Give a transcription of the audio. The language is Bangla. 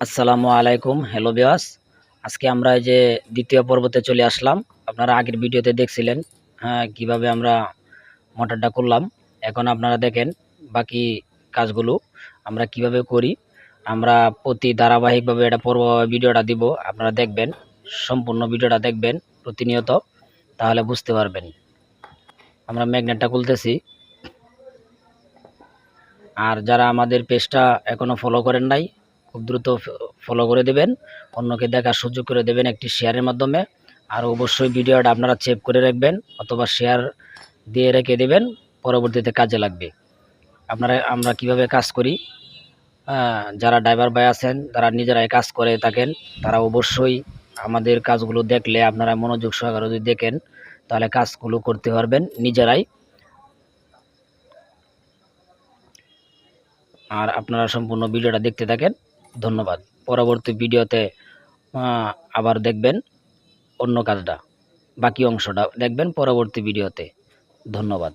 আসসালামু আলাইকুম, হ্যালো ভিউয়ার্স। আজকে আমরা এই যে দ্বিতীয় পর্বতে চলে আসলাম। আপনারা আগের ভিডিওতে দেখছিলেন কিভাবে আমরা মোটরটা করলাম। এখন আপনারা দেখেন বাকি কাজগুলো আমরা কিভাবে করি। আমরা প্রতি ধারাবাহিকভাবে এটা ভিডিওটা দিব, আপনারা দেখবেন, সম্পূর্ণ ভিডিওটা দেখবেন প্রতিনিয়ত, তাহলে বুঝতে পারবেন। আমরা ম্যাগনেটটা খুলতেছি। আর যারা আমাদের পেজটা এখনো ফলো করেন নাই, খুব দ্রুত ফলো করে দেবেন, অন্যকে দেখার সুযোগ করে দেবেন একটি শেয়ারের মাধ্যমে। আর অবশ্যই ভিডিওটা আপনারা সেভ করে রাখবেন অথবা শেয়ার দিয়ে রেখে দেবেন, পরবর্তীতে কাজে লাগবে। আমরা কিভাবে কাজ করি, যারা ড্রাইভার ভাই আছেন, তারা নিজেরাই কাজ করে থাকেন, তারা অবশ্যই আমাদের কাজগুলো দেখলে, আপনারা মনোযোগ সহকারে যদি দেখেন, তাহলে কাজগুলো করতে পারবেন নিজেরাই। আর আপনারা সম্পূর্ণ ভিডিওটা দেখতে থাকেন। ধন্যবাদ। পরবর্তী ভিডিওতে আবার দেখবেন অন্য কাজটা, বাকি অংশটা দেখবেন পরবর্তী ভিডিওতে। ধন্যবাদ।